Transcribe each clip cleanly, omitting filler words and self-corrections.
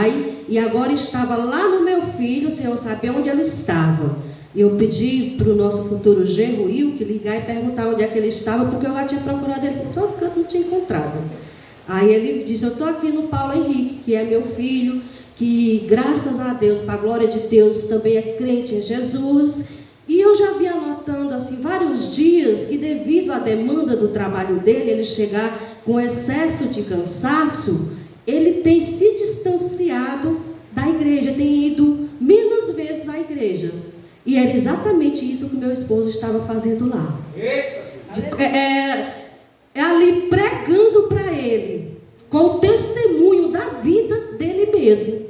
pai e agora estava lá no meu filho sem eu saber onde ele estava. Eu pedi para o nosso futuro genro Will que ligar e perguntar onde é que ele estava, porque eu já tinha procurado ele por todo canto, não tinha encontrado. Aí ele disse: eu estou aqui no Paulo Henrique, que é meu filho, que graças a Deus, para a glória de Deus, também é crente em Jesus. E eu já vinha anotando assim vários dias, e devido à demanda do trabalho dele, ele chegar com excesso de cansaço, ele tem se distanciado da igreja, tem ido menos vezes à igreja. E era exatamente isso que meu esposo estava fazendo lá. Ali pregando para ele, com o testemunho da vida dele mesmo.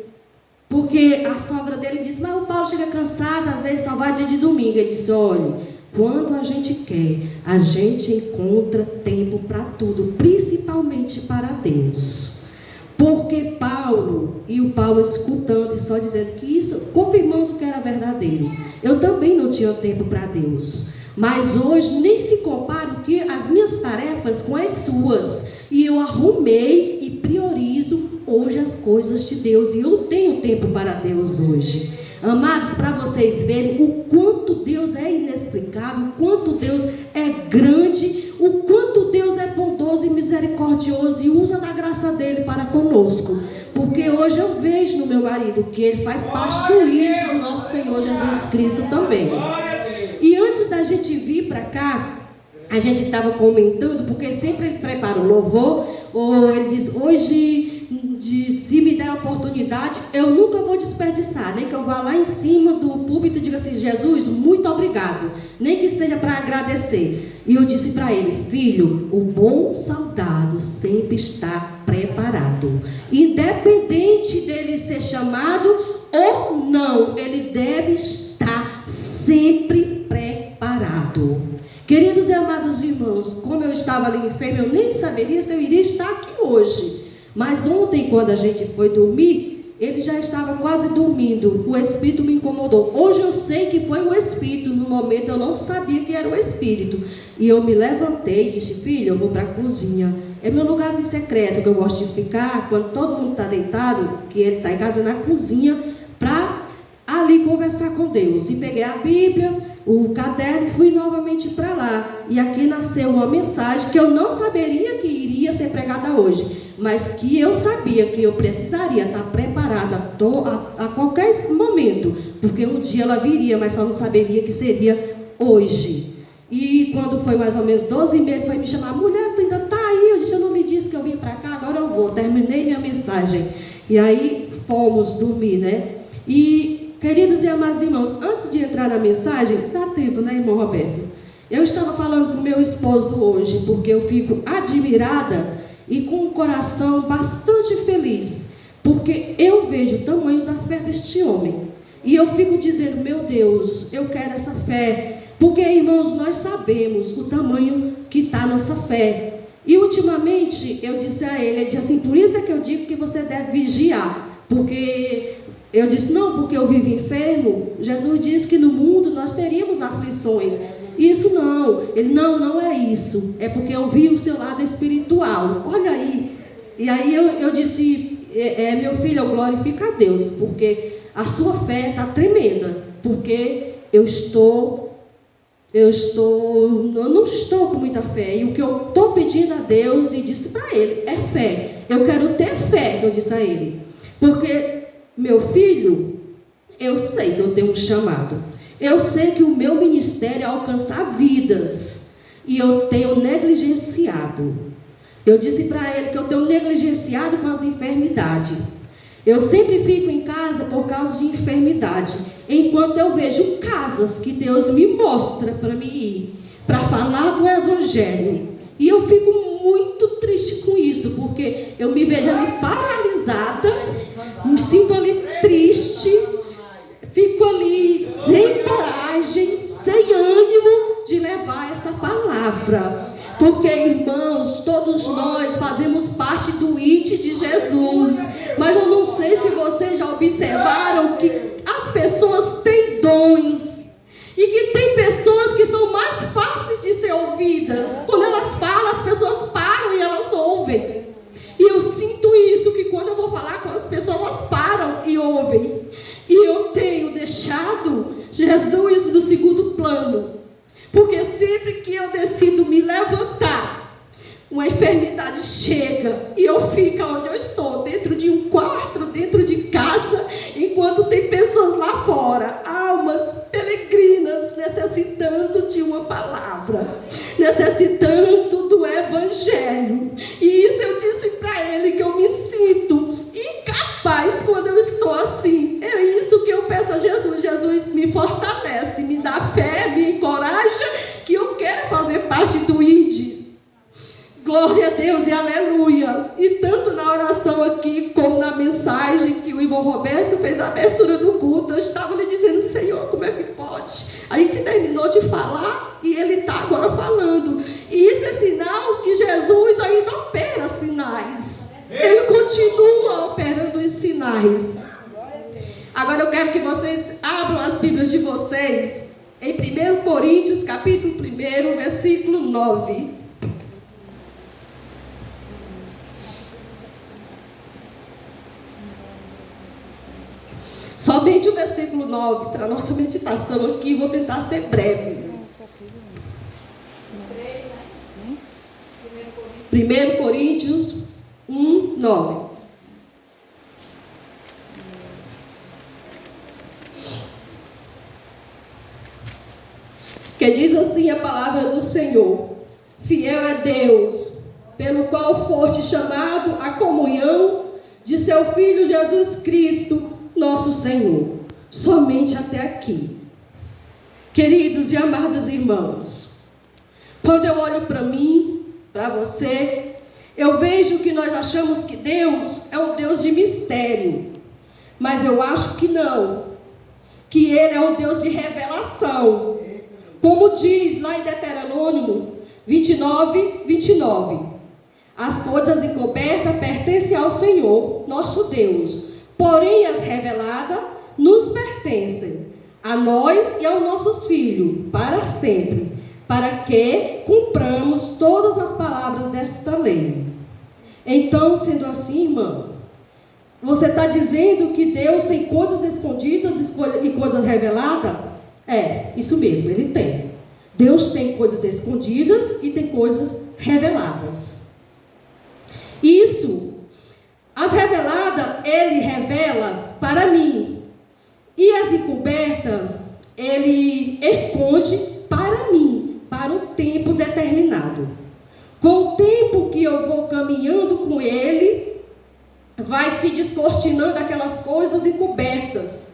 Porque a sogra dele disse: mas o Paulo chega cansado, às vezes só vai dia de domingo. Ele disse: olha, quando a gente quer, a gente encontra tempo para tudo, principalmente para Deus. Porque Paulo, e o Paulo escutando e só dizendo que isso, confirmando que era verdadeiro, eu também não tinha tempo para Deus. Mas hoje nem se compara que as minhas tarefas com as suas. E eu arrumei e priorizo hoje as coisas de Deus. E eu tenho tempo para Deus hoje. Amados, para vocês verem o quanto Deus é inexplicável, o quanto Deus é grande, o quanto Deus é bondoso e misericordioso e usa da graça dele para conosco. Porque hoje eu vejo no meu marido que ele faz parte do íntimo do nosso Senhor Jesus Cristo também. E antes da gente vir para cá, a gente estava comentando, porque sempre ele prepara o louvor, ou ele diz: hoje, se me der a oportunidade, eu nunca vou desperdiçar, nem que eu vá lá em cima do púlpito e diga assim: Jesus, muito obrigado, nem que seja para agradecer. E eu disse para ele: filho, o bom soldado sempre está preparado, independente dele ser chamado ou não, ele deve estar sempre preparado. Queridos e amados irmãos, como eu estava ali enfermo, eu nem saberia se eu iria estar aqui hoje. Mas ontem, quando a gente foi dormir, ele já estava quase dormindo. O Espírito me incomodou. Hoje eu sei que foi o Espírito. No momento eu não sabia que era o Espírito. E eu me levantei e disse: filho, eu vou para a cozinha. É meu lugarzinho secreto que eu gosto de ficar, quando todo mundo está deitado, que ele está em casa, na cozinha, para ali conversar com Deus. E peguei a Bíblia, o caderno, fui novamente para lá. E aqui nasceu uma mensagem que eu não saberia que iria ser pregada hoje, mas que eu sabia que eu precisaria estar preparada a qualquer momento, porque um dia ela viria, mas só não saberia que seria hoje. E quando foi mais ou menos 12h30, ele foi me chamar: mulher, tu ainda está aí? Eu disse: eu não me disse que eu vim para cá, agora eu vou. Terminei minha mensagem. E aí fomos dormir, né? E, queridos e amados irmãos, antes de entrar na mensagem, dá tempo, né, irmão Roberto? Eu estava falando com meu esposo hoje, porque eu fico admirada e com um coração bastante feliz, porque eu vejo o tamanho da fé deste homem. E eu fico dizendo: meu Deus, eu quero essa fé. Porque, irmãos, nós sabemos o tamanho que está a nossa fé. E ultimamente eu disse a ele disse assim: por isso é que eu digo que você deve vigiar. Porque eu disse: não, porque eu vivo enfermo. Jesus disse que no mundo nós teríamos aflições. Isso não, ele: não é isso, é porque eu vi o seu lado espiritual, olha aí. E aí eu disse: meu filho, eu glorifico a Deus, porque a sua fé está tremenda, porque eu não estou com muita fé, e o que eu estou pedindo a Deus, e disse para ele, é fé. Eu quero ter fé, que eu disse a ele, porque, meu filho, eu sei que eu tenho um chamado. Eu sei que o meu ministério é alcançar vidas, e eu tenho negligenciado. Eu disse para ele que eu tenho negligenciado com as enfermidades. Eu sempre fico em casa por causa de enfermidade, enquanto eu vejo casas que Deus me mostra para mim ir, para falar do Evangelho. E eu fico muito triste com isso, porque eu me vejo ali paralisada, me sinto ali triste, fico ali sem coragem, sem ânimo de levar essa palavra. Porque, irmãos, todos nós fazemos parte do IT de Jesus. Mas eu não sei se vocês já observaram que as pessoas têm dons. E que tem pessoas que são mais fáceis de ser ouvidas. Quando elas falam, as pessoas param e elas ouvem. E eu sinto isso, que quando eu vou falar com as pessoas, elas param ouvem. E eu tenho deixado Jesus no segundo plano. Porque sempre que eu decido me levantar, uma enfermidade chega e eu fico onde eu estou, dentro de um quarto, dentro de casa, enquanto tem pessoas lá fora, almas peregrinas, necessitando de uma palavra, necessitando do evangelho. E isso eu disse para ele, que eu me sinto incapaz quando eu estou assim. É isso que eu peço a Jesus. Jesus, me fortalece, me dá fé, me encoraja, que eu quero fazer parte do ID. Glória a Deus e aleluia. E tanto na oração aqui, como na mensagem que o irmão Roberto fez a abertura do culto, eu estava lhe dizendo: Senhor, como é que pode? A gente terminou de falar e ele está agora falando. E isso é sinal que Jesus ainda opera sinais. Ele continua operando os sinais. Agora eu quero que vocês abram as Bíblias de vocês em 1 Coríntios, capítulo 1, versículo 9. Somente o versículo 9 para a nossa meditação aqui. Vou tentar ser breve. 1 Coríntios 1, 9. Que diz assim a palavra do Senhor: fiel é Deus, pelo qual foste chamado à comunhão de seu Filho Jesus Cristo, nosso Senhor. Somente até aqui. Queridos e amados irmãos, quando eu olho para mim, para você, eu vejo que nós achamos que Deus é um Deus de mistério, mas eu acho que não, que Ele é um Deus de revelação, como diz lá em Deuteronômio 29, 29. As coisas encobertas pertencem ao Senhor, nosso Deus, porém as reveladas nos pertencem, a nós e aos nossos filhos, para sempre, para que cumpramos todas as palavras desta lei. Então, sendo assim, irmão, você está dizendo que Deus tem coisas escondidas e coisas reveladas? É, isso mesmo, Ele tem. Deus tem coisas escondidas e tem coisas reveladas. Isso, as reveladas, Ele revela para mim. E as encobertas, Ele esconde para mim, para um tempo determinado. Com o tempo que eu vou caminhando com Ele, vai se descortinando aquelas coisas encobertas.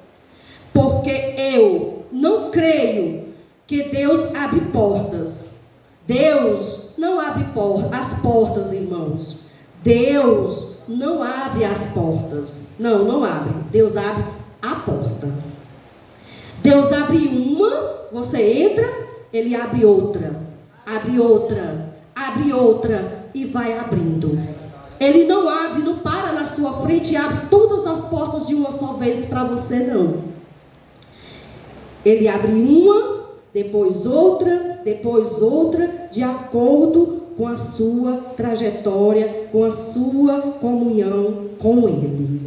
Porque eu não creio que Deus abre portas. Deus não abre as portas, irmãos. Deus não abre as portas. Não, não abre. Deus abre a porta. Deus abre uma, você entra, Ele abre outra. Abre outra. Abre outra e vai abrindo. Ele não abre, não para na sua frente e abre todas as portas de uma só vez para você, não. Ele abre uma, depois outra, de acordo com a sua trajetória, com a sua comunhão com Ele.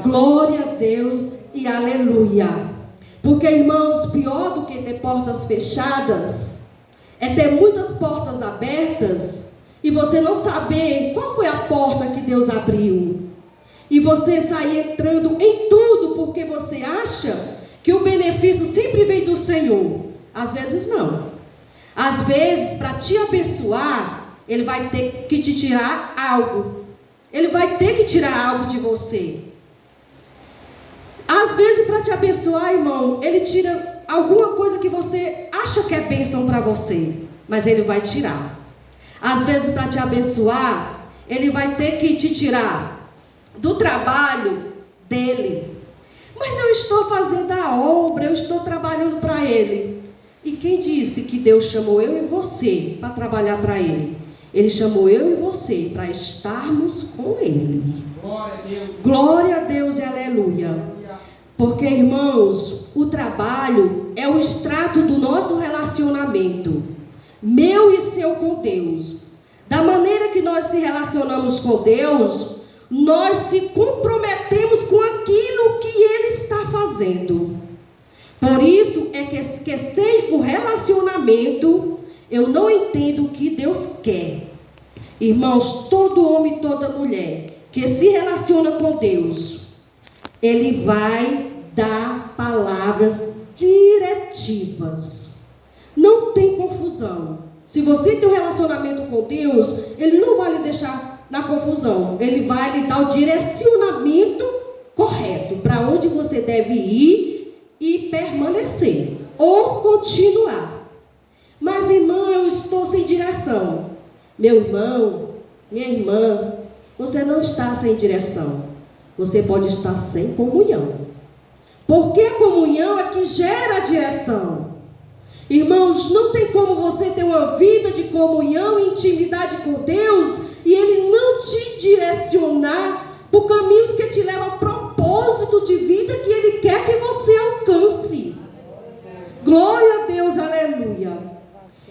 Glória a Deus e aleluia. Porque, irmãos, pior do que ter portas fechadas é ter muitas portas abertas e você não saber qual foi a porta que Deus abriu. E você sair entrando em tudo porque você acha que o benefício sempre vem do Senhor. Às vezes não. Às vezes, para te abençoar, Ele vai ter que te tirar algo. Ele vai ter que tirar algo de você. Às vezes, para te abençoar, irmão, Ele tira alguma coisa que você acha que é bênção para você, mas Ele vai tirar. Às vezes, para te abençoar, Ele vai ter que te tirar do trabalho dele. Mas eu estou fazendo a obra, eu estou trabalhando para Ele. E quem disse que Deus chamou eu e você para trabalhar para Ele? Ele chamou eu e você para estarmos com Ele. Glória a Deus e aleluia. Porque, irmãos, o trabalho é o extrato do nosso relacionamento, meu e seu, com Deus. Da maneira que nós se relacionamos com Deus, nós se comprometemos com aquilo que fazendo. Por isso é que sem o relacionamento, eu não entendo o que Deus quer. Irmãos, todo homem e toda mulher que se relaciona com Deus, ele vai dar palavras diretivas. Não tem confusão. Se você tem um relacionamento com Deus, Ele não vai lhe deixar na confusão. Ele vai lhe dar o direcionamento correto para onde você deve ir e permanecer ou continuar. Mas, irmão, eu estou sem direção. Meu irmão, minha irmã, você não está sem direção. Você pode estar sem comunhão. Porque a comunhão é que gera a direção. Irmãos, não tem como você ter uma vida de comunhão e intimidade com Deus e Ele não te direcionar por caminhos que te levam ao propósito de vida que Ele quer que você alcance. Glória a Deus, aleluia.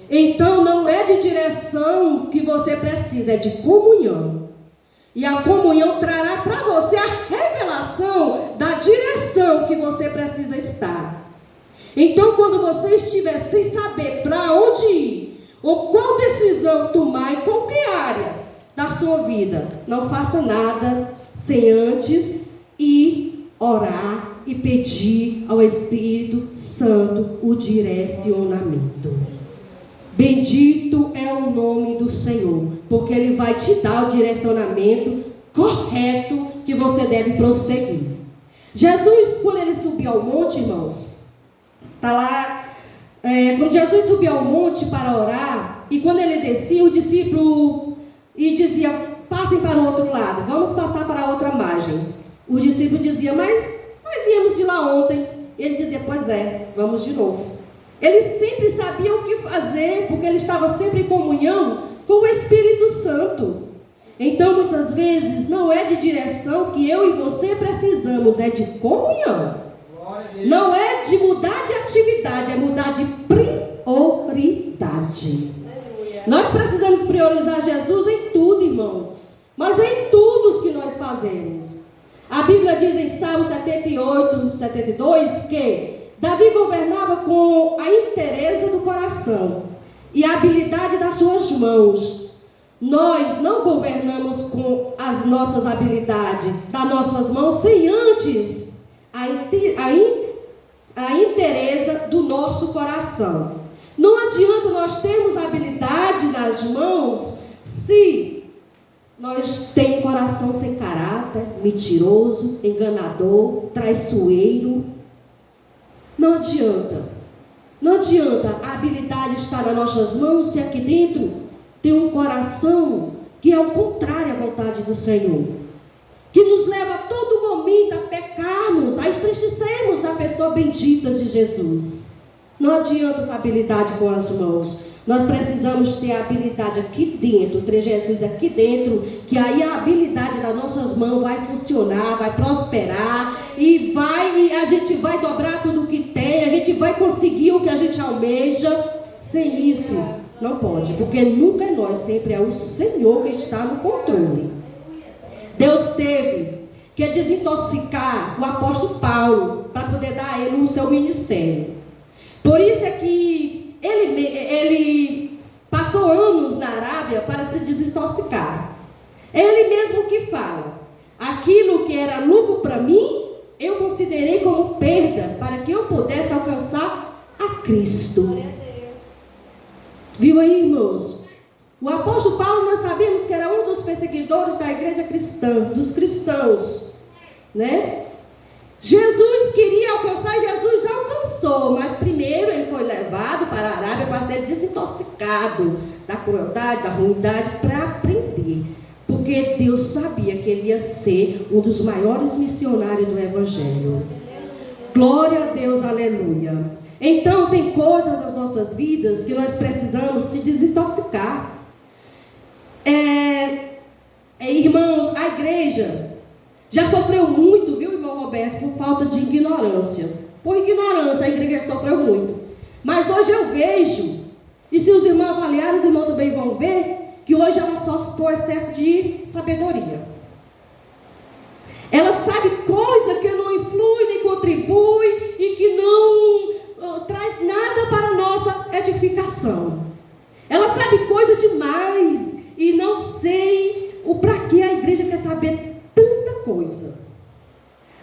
Então não é de direção que você precisa, é de comunhão. E a comunhão trará para você a revelação da direção que você precisa estar. Então, quando você estiver sem saber para onde ir, ou qual decisão tomar em qualquer área da sua vida, não faça nada sem antes ir orar e pedir ao Espírito Santo o direcionamento. Bendito é o nome do Senhor, porque Ele vai te dar o direcionamento correto que você deve prosseguir. Jesus, quando Ele subiu ao monte, irmãos, está lá, quando Jesus subiu ao monte para orar, e quando Ele descia, o discípulo e dizia, passem para o outro lado, vamos passar para a outra margem. O discípulo dizia, mas nós viemos de lá ontem. Ele dizia, pois é, vamos de novo. Ele sempre sabia o que fazer, porque ele estava sempre em comunhão com o Espírito Santo. Então, muitas vezes, não é de direção que eu e você precisamos, é de comunhão. Não é de mudar de atividade, é mudar de prioridade. Nós precisamos priorizar Jesus em tudo, irmãos. Mas em tudo que nós fazemos. A Bíblia diz em Salmo 78, 72, que Davi governava com a inteireza do coração e a habilidade das suas mãos. Nós não governamos com as nossas habilidades das nossas mãos sem antes a inteireza do nosso coração. Não adianta nós termos habilidade nas mãos se nós temos coração sem caráter, mentiroso, enganador, traiçoeiro. Não adianta. Não adianta a habilidade estar nas nossas mãos se aqui dentro tem um coração que é o contrário à vontade do Senhor. Que nos leva a todo momento a pecarmos, a entristecermos a pessoa bendita de Jesus. Não adianta essa habilidade com as mãos. Nós precisamos ter a habilidade aqui dentro, ter Jesus aqui dentro, que aí a habilidade das nossas mãos vai funcionar, vai prosperar, e a gente vai dobrar tudo o que tem, a gente vai conseguir o que a gente almeja. Sem isso, não pode, porque nunca é nós, sempre é o Senhor que está no controle. Deus teve que desintoxicar o apóstolo Paulo, para poder dar a ele o seu ministério. Por isso é que ele passou anos na Arábia para se desintoxicar. Ele mesmo que fala, aquilo que era lucro para mim, eu considerei como perda, para que eu pudesse alcançar a Cristo. Viu aí, irmãos? O apóstolo Paulo, nós sabemos que era um dos perseguidores da igreja cristã, dos cristãos, né? Jesus queria alcançar, Jesus alcançou, mas primeiro ele foi levado para a Arábia para ser desintoxicado da crueldade, da ruindade, para aprender. Porque Deus sabia que ele ia ser um dos maiores missionários do Evangelho. Glória a Deus, aleluia. Então tem coisas das nossas vidas que nós precisamos se desintoxicar. Irmãos, a igreja já sofreu muito, viu, irmão Roberto, por falta de ignorância. Por ignorância, a igreja sofreu muito. Mas hoje eu vejo, e se os irmãos avaliarem, os irmãos também vão ver, que hoje ela sofre por excesso de sabedoria. Ela sabe coisa que não influi nem contribui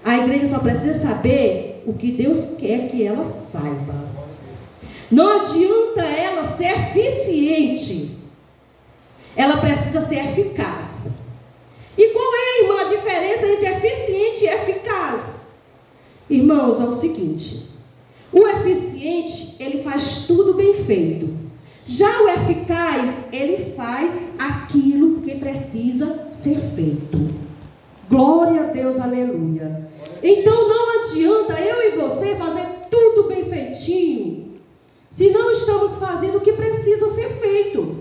A igreja só precisa saber o que Deus quer que ela saiba. Não adianta ela ser eficiente. Ela precisa ser eficaz. E qual é, irmã, a diferença entre eficiente e eficaz? Irmãos, é o seguinte: o eficiente, ele faz tudo bem feito. Já o eficaz, ele faz aquilo que precisa ser feito. Glória a Deus, aleluia. Então não adianta eu e você fazer tudo bem feitinho, se não estamos fazendo o que precisa ser feito.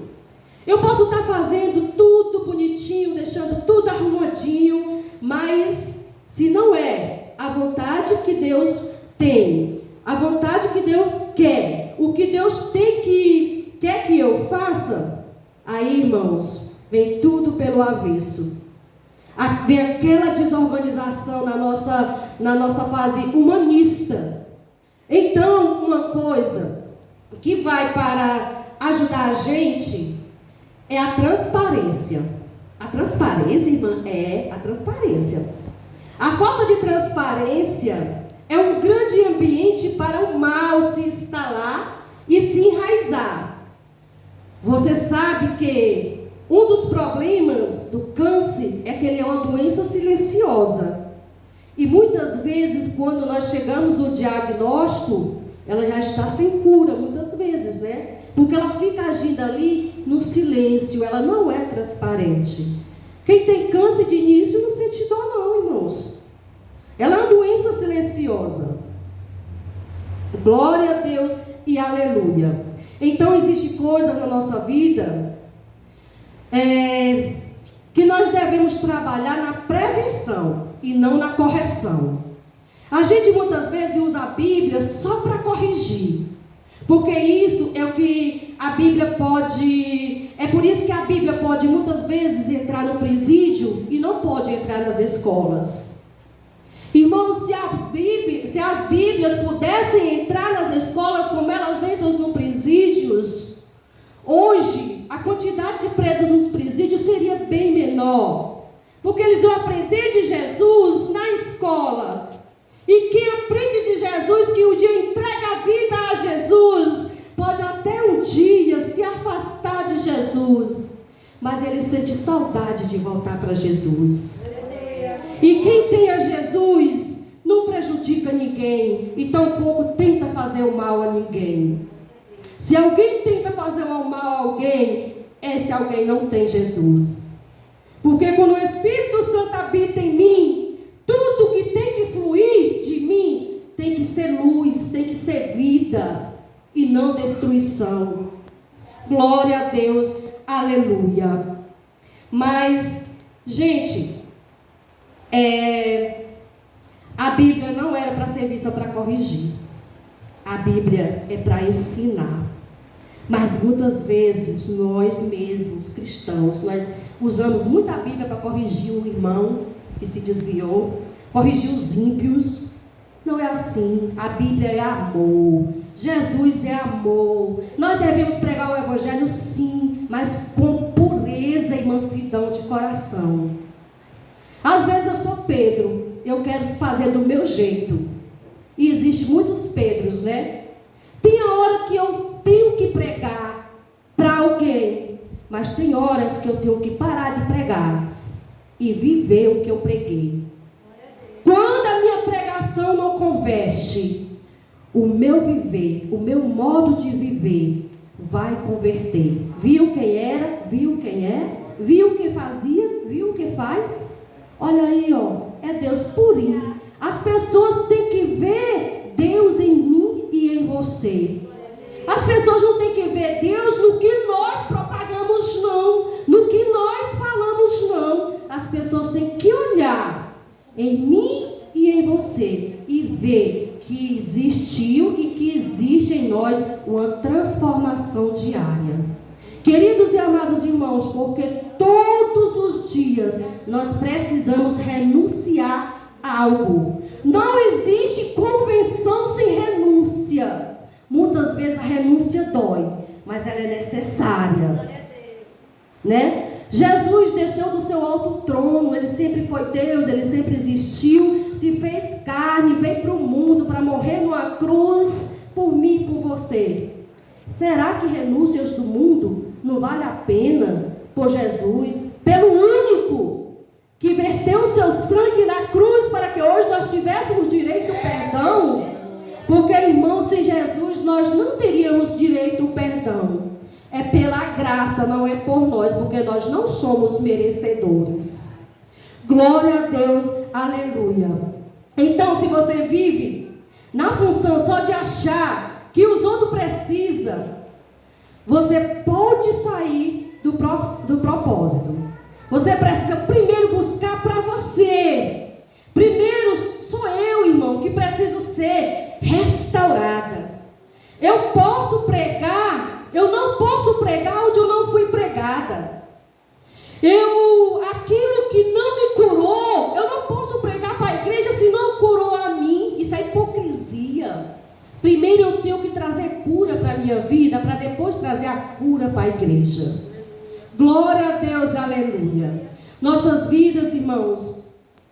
Eu posso estar fazendo tudo bonitinho, deixando tudo arrumadinho, mas se não é a vontade que Deus tem, a vontade que Deus quer, o que Deus quer que eu faça, aí, irmãos, vem tudo pelo avesso. Vem aquela desorganização na nossa fase humanista. Então, uma coisa que vai para ajudar a gente é a transparência. A transparência, irmã, é a transparência. A falta de transparência é um grande ambiente para o mal se instalar e se enraizar. Você sabe que um dos problemas do câncer é que ele é uma doença silenciosa. E muitas vezes, quando nós chegamos no diagnóstico, ela já está sem cura, muitas vezes, né? Porque ela fica agindo ali no silêncio, ela não é transparente. Quem tem câncer de início não sente dor não, irmãos. Ela é uma doença silenciosa. Glória a Deus e aleluia. Então, existem coisas na nossa vida que nós devemos trabalhar na prevenção e não na correção. A gente muitas vezes usa a Bíblia só para corrigir, porque isso é o que a Bíblia pode, é por isso que a Bíblia pode muitas vezes entrar no presídio e não pode entrar nas escolas. Irmãos, se as Bíblias pudessem entrar nas escolas como elas entram nos presídios, hoje a quantidade de presos nos presídios seria bem menor, porque eles vão aprender de Jesus na escola. E quem aprende de Jesus, que um dia entrega a vida a Jesus, pode até um dia se afastar de Jesus, mas ele sente saudade de voltar para Jesus. E quem tem a Jesus não prejudica ninguém e tampouco tenta fazer o mal a ninguém. Se alguém tenta fazer o mal a alguém, esse alguém não tem Jesus. Porque quando o Espírito Santo habita em mim, tudo que tem que fluir de mim tem que ser luz, tem que ser vida e não destruição. Glória a Deus, aleluia. Mas, gente, a Bíblia não era para ser vista para corrigir. A Bíblia é para ensinar. Mas muitas vezes nós mesmos, cristãos, nós usamos muito a Bíblia para corrigir o irmão que se desviou, corrigir os ímpios. Não é assim. A Bíblia é amor. Jesus é amor. Nós devemos pregar o Evangelho, sim, mas com pureza e mansidão de coração. Às vezes eu sou Pedro, eu quero fazer do meu jeito. E existem muitos Pedros, né? Tem a hora que eu tenho que pregar para alguém, mas tem horas que eu tenho que parar de pregar e viver o que eu preguei. Quando a minha pregação não converte, o meu viver, o meu modo de viver vai converter. Viu quem era? Viu quem é? Viu o que fazia? Viu o que faz? Olha aí, ó, é Deus purinho. As pessoas têm que ver Deus em mim e em você. As pessoas não têm que ver Deus no que nós propagamos, não. No que nós falamos, não. As pessoas têm que olhar em mim e em você e ver que existiu e que existe em nós uma transformação diária. Queridos e amados irmãos, porque todos os dias nós precisamos renunciar a algo. Não existe convenção sem renúncia. Muitas vezes a renúncia dói, mas ela é necessária, Jesus desceu do seu alto trono. Ele sempre foi Deus, ele sempre existiu. Se fez carne, veio para o mundo para morrer numa cruz por mim e por você. Será que renúncias do mundo não vale a pena por Jesus, pelo único que verteu o seu sangue na cruz para que hoje nós tivéssemos direito ao perdão? Porque, irmãos, sem Jesus nós não teríamos direito ao perdão. É pela graça, não é por nós, porque nós não somos merecedores. Glória a Deus, aleluia. Então, se você vive na função só de achar que os outros precisam, você pode sair do propósito. Você precisa primeiro buscar para você. Primeiro sou eu, irmão, que preciso ser restaurada. Eu posso pregar, eu não posso pregar onde eu não fui pregada. Aquilo que não me curou, eu não posso pregar para a igreja se não curou a mim. Isso é hipocrisia. Primeiro eu tenho que trazer cura para a minha vida, para depois trazer a cura para a igreja. Glória a Deus, aleluia. Nossas vidas, irmãos,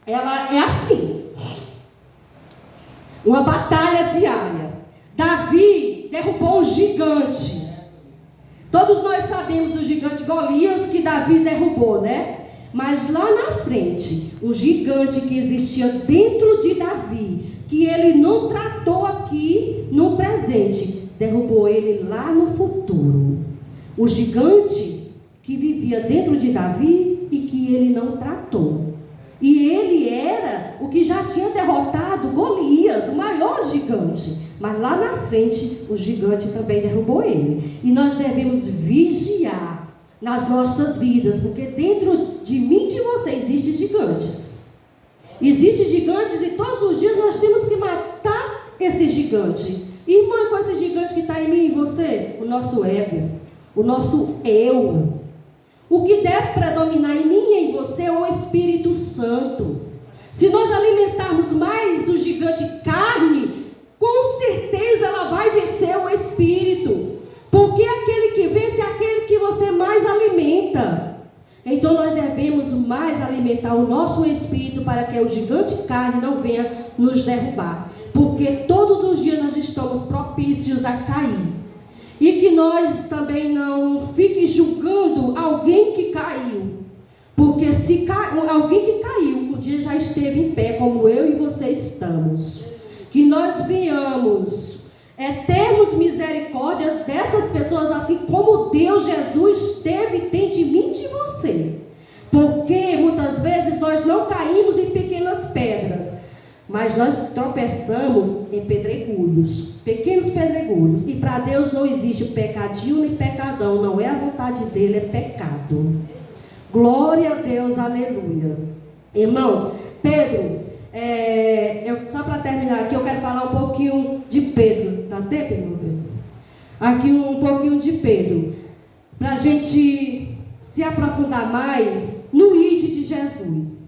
ela é assim. Uma batalha diária. Davi derrubou um gigante. Todos nós sabemos do gigante Golias que Davi derrubou, né? Mas lá na frente, o gigante que existia dentro de Davi, que ele não tratou aqui no presente, derrubou ele lá no futuro. O gigante que vivia dentro de Davi e que ele não tratou. E ele era o que já tinha derrotado Golias, o maior gigante. Mas lá na frente, o gigante também derrubou ele. E nós devemos vigiar nas nossas vidas, porque dentro de mim e de você existem gigantes. Existem gigantes e todos os dias nós temos que matar esse gigante. Irmã, qual é esse gigante que está em mim e em você? O nosso ego, o nosso eu. O que deve predominar em mim e em você é o Espírito Santo. Se nós alimentarmos mais o gigante carne, com certeza ela vai vencer o Espírito. Porque aquele que vence é aquele que você mais alimenta. Então nós devemos mais alimentar o nosso Espírito para que o gigante carne não venha nos derrubar. Porque todos os dias nós estamos propícios a cair. E que nós também não fique julgando alguém que caiu. Porque se alguém que caiu, um dia já esteve em pé, como eu e você estamos. Que nós venhamos termos misericórdia dessas pessoas, assim como Deus, Jesus, teve e tem de mim e de você. Porque muitas vezes nós não caímos em pequenas pedras, mas nós tropeçamos em pedregulhos, pequenos pedregulhos. E para Deus não existe pecadinho nem pecadão, não é a vontade dele, é pecado. Glória a Deus, aleluia. Irmãos, Pedro, só para terminar aqui, eu quero falar um pouquinho de Pedro. Dá tempo, irmão Pedro? Aqui um pouquinho de Pedro, para a gente se aprofundar mais no ID de Jesus.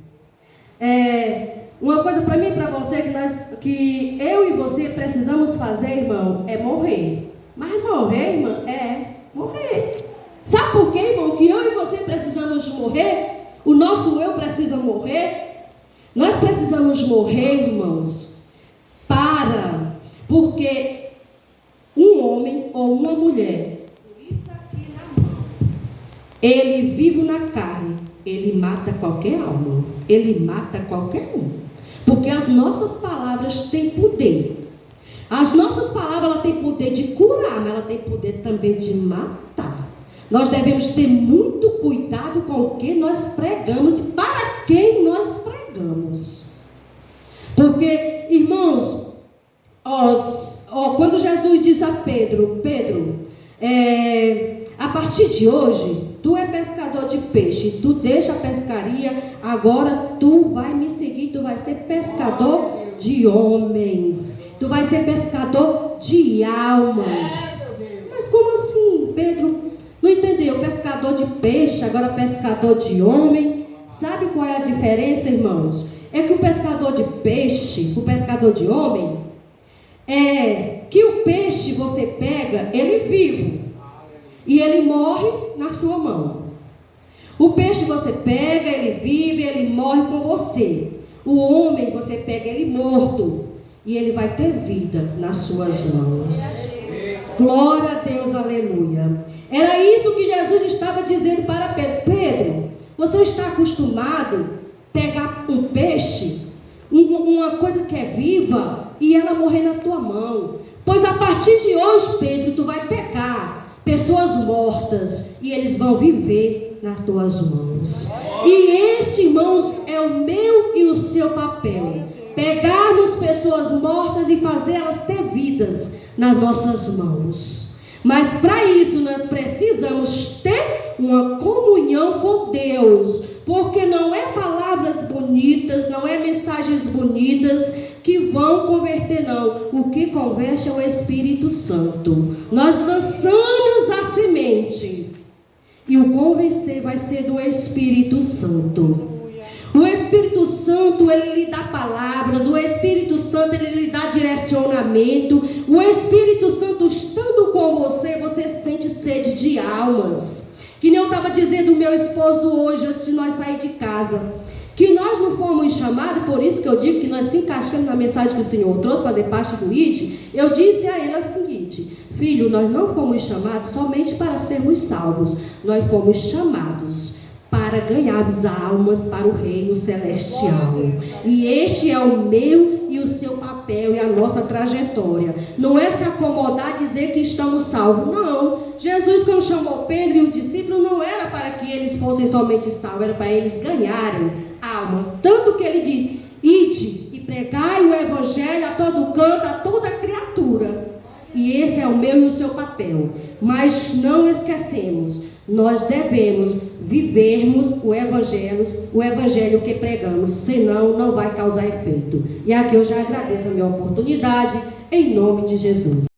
Uma coisa para mim e para você que eu e você precisamos fazer, irmão, é morrer. Mas morrer, irmão, morrer. Sabe por quê, irmão, que eu e você precisamos morrer? O nosso eu precisa morrer. Nós precisamos morrer, irmãos, porque um homem ou uma mulher, isso aqui na mão, ele vivo na carne, ele mata qualquer alma, ele mata qualquer um. Porque as nossas palavras têm poder. As nossas palavras ela têm poder de curar, mas ela tem poder também de matar. Nós devemos ter muito cuidado com o que nós pregamos e para quem nós pregamos. Porque, irmãos, quando Jesus diz a Pedro, a partir de hoje, tu é pescador de peixe, tu deixa a pescaria, agora tu vai me seguir, tu vai ser pescador de homens, tu vai ser pescador de almas. Mas como assim, Pedro? Não entendeu? Pescador de peixe, agora pescador de homem. Sabe qual é a diferença, irmãos? É que o pescador de peixe, o pescador de homem, que o peixe você pega, ele vivo. E ele morre na sua mão. O peixe você pega, ele vive, ele morre com você. O homem, você pega ele morto e ele vai ter vida nas suas mãos. Glória a Deus, aleluia. Era isso que Jesus estava dizendo para Pedro. Pedro, você está acostumado a pegar um peixe, uma coisa que é viva, e ela morrer na tua mão. Pois a partir de hoje, Pedro, tu vai pegar pessoas mortas e eles vão viver nas tuas mãos. E este, irmãos, é o meu e o seu papel. Pegarmos pessoas mortas e fazê-las ter vidas nas nossas mãos. Mas para isso nós precisamos ter uma comunhão com Deus. Porque não é palavras bonitas, não é mensagens bonitas que vão converter, não. O que converte é o Espírito Santo. Nós lançamos a semente e o convencer vai ser do Espírito Santo. O Espírito Santo, ele lhe dá palavras. O Espírito Santo, ele lhe dá direcionamento. O Espírito Santo, estando com você, você sente sede de almas. Que nem eu estava dizendo o meu esposo hoje, antes de nós sair de casa, que nós não fomos chamados, por isso que eu digo que nós se encaixamos na mensagem que o Senhor trouxe, fazer parte do IT. Eu disse a ele o seguinte: filho, nós não fomos chamados somente para sermos salvos, nós fomos chamados para ganharmos almas para o reino celestial. E este é o meu e o seu papel e a nossa trajetória. Não é se acomodar e dizer que estamos salvos. Não. Jesus, quando chamou Pedro e os discípulos, não era para que eles fossem somente salvos, era para eles ganharem alma. Tanto que ele diz: ide e pregai o evangelho a todo canto, a toda criatura. E esse é o meu e o seu papel. Mas não esquecemos, nós devemos vivermos o evangelho que pregamos, senão não vai causar efeito. E aqui eu já agradeço a minha oportunidade, em nome de Jesus.